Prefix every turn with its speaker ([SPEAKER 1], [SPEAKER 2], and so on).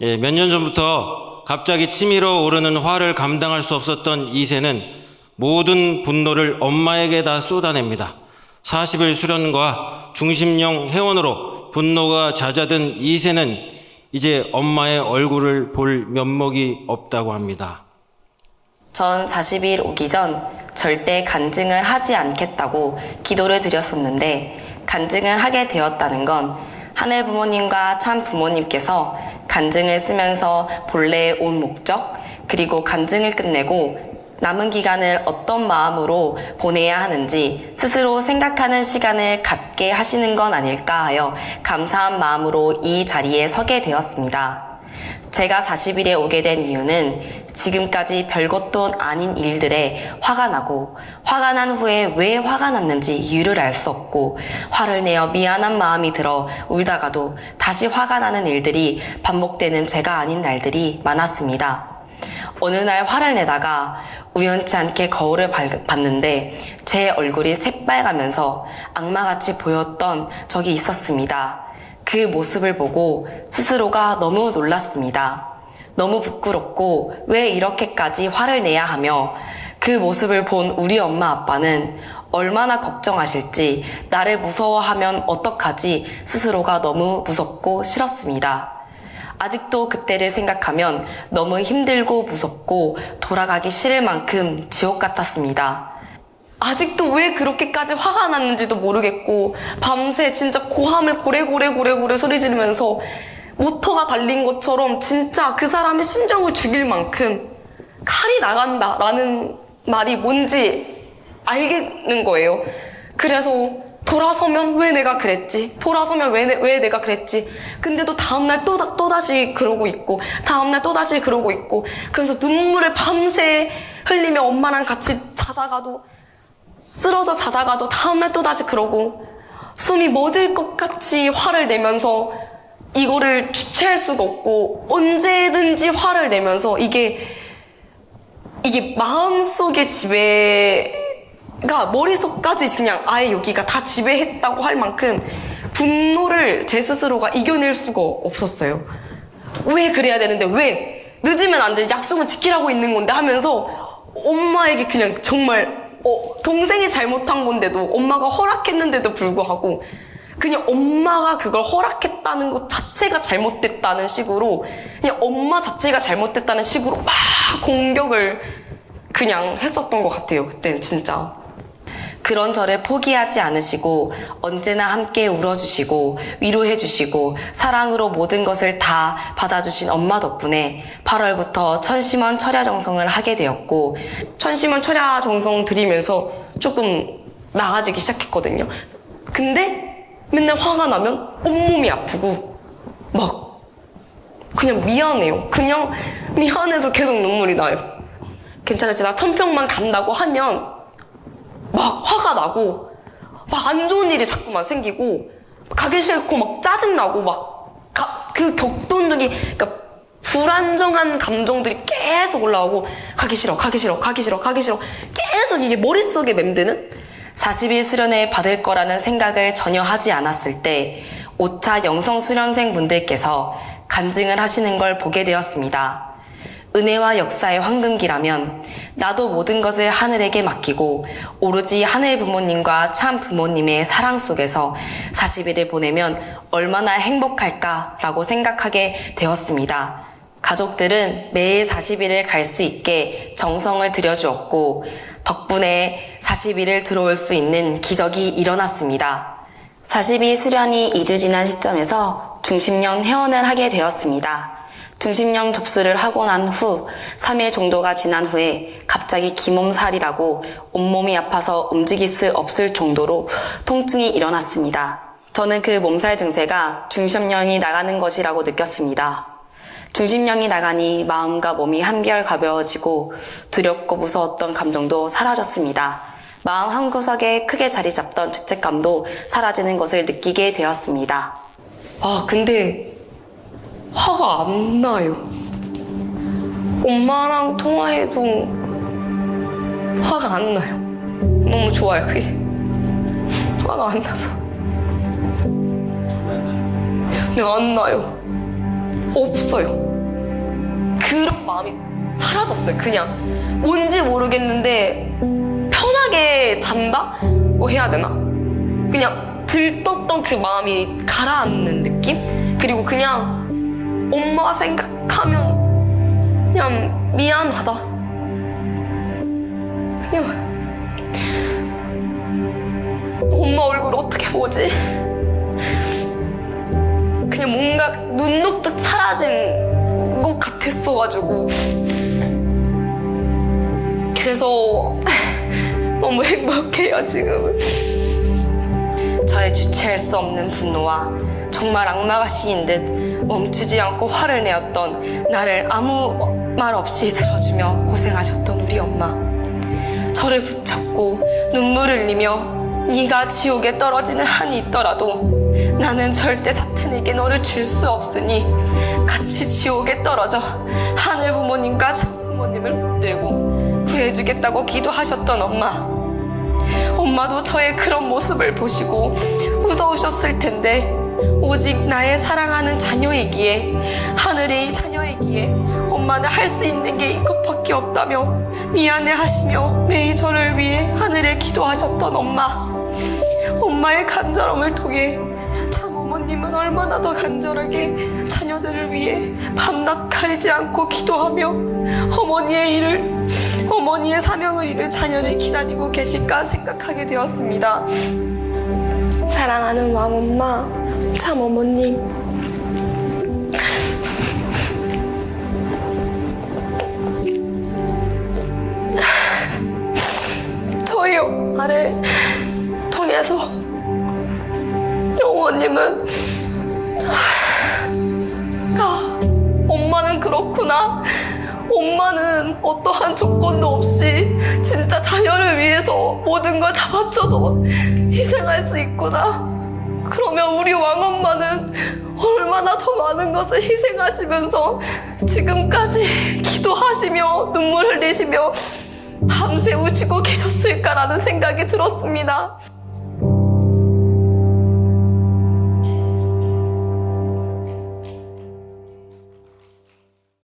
[SPEAKER 1] 몇 년 전부터 갑자기 치밀어 오르는 화를 감당할 수 없었던 이세는 모든 분노를 엄마에게 다 쏟아냅니다. 40일 수련과 중심령 회원으로 분노가 잦아든 이세는 이제 엄마의 얼굴을 볼 면목이 없다고 합니다.
[SPEAKER 2] 전 40일 오기 전 절대 간증을 하지 않겠다고 기도를 드렸었는데 간증을 하게 되었다는 건 하늘 부모님과 참 부모님께서 간증을 쓰면서 본래의 온 목적, 그리고 간증을 끝내고 남은 기간을 어떤 마음으로 보내야 하는지 스스로 생각하는 시간을 갖게 하시는 건 아닐까 하여 감사한 마음으로 이 자리에 서게 되었습니다. 제가 40일에 오게 된 이유는 지금까지 별것도 아닌 일들에 화가 나고 화가 난 후에 왜 화가 났는지 이유를 알 수 없고 화를 내어 미안한 마음이 들어 울다가도 다시 화가 나는 일들이 반복되는 제가 아닌 날들이 많았습니다. 어느 날 화를 내다가 우연치 않게 거울을 봤는데 제 얼굴이 새빨가면서 악마같이 보였던 적이 있었습니다. 그 모습을 보고 스스로가 너무 놀랐습니다. 너무 부끄럽고 왜 이렇게까지 화를 내야 하며 그 모습을 본 우리 엄마 아빠는 얼마나 걱정하실지 나를 무서워하면 어떡하지 스스로가 너무 무섭고 싫었습니다. 아직도 그때를 생각하면 너무 힘들고 무섭고 돌아가기 싫을 만큼 지옥 같았습니다. 아직도 왜 그렇게까지 화가 났는지도 모르겠고 밤새 진짜 고함을 고래고래 소리 지르면서 모터가 달린 것처럼 진짜 그 사람의 심정을 죽일 만큼 칼이 나간다 라는 말이 뭔지 알겠는 거예요. 그래서 돌아서면 왜 내가 그랬지? 돌아서면 왜 내가 그랬지? 근데도 다음날 또다시 그러고 있고 다음날 또다시 그러고 있고 그래서 눈물을 밤새 흘리며 엄마랑 같이 자다가도 쓰러져 자다가도 다음날 또다시 그러고 숨이 멎을 것 같이 화를 내면서 이거를 주체할 수가 없고 언제든지 화를 내면서 이게 마음속의 지배가 머릿속까지 그냥 아예 여기가 다 지배했다고 할 만큼 분노를 제 스스로가 이겨낼 수가 없었어요. 왜 그래야 되는데 왜 늦으면 안 돼 약속은 지키라고 있는 건데 하면서 엄마에게 그냥 정말 동생이 잘못한 건데도 엄마가 허락했는데도 불구하고 그냥 엄마가 그걸 허락했다는 것 자체가 잘못됐다는 식으로 그냥 엄마 자체가 잘못됐다는 식으로 막 공격을 그냥 했었던 것 같아요. 그때는 진짜. 그런 저를 포기하지 않으시고 언제나 함께 울어주시고 위로해주시고 사랑으로 모든 것을 다 받아주신 엄마 덕분에 8월부터 천심원 철야정성을 하게 되었고 천심원 철야정성 드리면서 조금 나아지기 시작했거든요. 근데 맨날 화가 나면 온몸이 아프고 막 그냥 미안해요. 그냥 미안해서 계속 눈물이 나요. 괜찮았지? 나 천평만 간다고 하면 막 화가 나고 막 안 좋은 일이 자꾸만 생기고 가기 싫고 막 짜증나고 막 그 격동적인 그러니까 불안정한 감정들이 계속 올라오고 가기 싫어 계속 이게 머릿속에 맴드는 40일 수련을 받을 거라는 생각을 전혀 하지 않았을 때 5차 영성 수련생 분들께서 간증을 하시는 걸 보게 되었습니다. 은혜와 역사의 황금기라면 나도 모든 것을 하늘에게 맡기고 오로지 하늘 부모님과 참 부모님의 사랑 속에서 40일을 보내면 얼마나 행복할까라고 생각하게 되었습니다. 가족들은 매일 40일을 갈 수 있게 정성을 들여주었고 덕분에 40일을 들어올 수 있는 기적이 일어났습니다. 40일 수련이 2주 지난 시점에서 중심령 회원을 하게 되었습니다. 중심령 접수를 하고 난 후 3일 정도가 지난 후에 갑자기 기몸살이라고 온몸이 아파서 움직일 수 없을 정도로 통증이 일어났습니다. 저는 그 몸살 증세가 중심령이 나가는 것이라고 느꼈습니다. 중심령이 나가니 마음과 몸이 한결 가벼워지고 두렵고 무서웠던 감정도 사라졌습니다. 마음 한구석에 크게 자리 잡던 죄책감도 사라지는 것을 느끼게 되었습니다. 근데 화가 안 나요. 엄마랑 통화해도 화가 안 나요. 너무 좋아요, 그게. 화가 안 나서. 네, 안 나요. 없어요.
[SPEAKER 3] 그런 마음이 사라졌어요. 그냥 뭔지 모르겠는데 편하게 잔다고 해야 되나? 그냥 들떴던 그 마음이 가라앉는 느낌? 그리고 그냥 엄마 생각하면 그냥 미안하다. 그냥 엄마 얼굴 어떻게 보지? 그냥 뭔가 눈 녹듯 사라진 것 같았어가지고 그래서 너무 행복해요 지금은.
[SPEAKER 2] 저의 주체할 수 없는 분노와 정말 악마가 시인 듯 멈추지 않고 화를 내었던 나를 아무 말 없이 들어주며 고생하셨던 우리 엄마. 저를 붙잡고 눈물을 흘리며 네가 지옥에 떨어지는 한이 있더라도 나는 절대 사탄에게 너를 줄 수 없으니 같이 지옥에 떨어져 하늘 부모님과 참 부모님을 붙들고 구해주겠다고 기도하셨던 엄마. 엄마도 저의 그런 모습을 보시고 무서우셨을 텐데 오직 나의 사랑하는 자녀이기에 하늘의 자녀이기에 엄마는 할 수 있는 게 이것밖에 없다며 미안해하시며 매일 저를 위해 하늘에 기도하셨던 엄마. 엄마의 간절함을 통해 참 어머님은 얼마나 더 간절하게 자녀들을 위해 밤낮 가리지 않고 기도하며 어머니의 사명을 이룰 자녀를 기다리고 계실까 생각하게 되었습니다. 사랑하는 왕엄마, 참 어머님. 저희 엄마를 통해서 어머님은 엄마는 그렇구나. 엄마는 어떠한 조건도 없이 진짜 자녀를 위해서 모든 걸 다 바쳐서 희생할 수 있구나. 그러면 우리 왕엄마는 얼마나 더 많은 것을 희생하시면서 지금까지 기도하시며 눈물 흘리시며 밤새 우시고 계셨을까라는 생각이 들었습니다.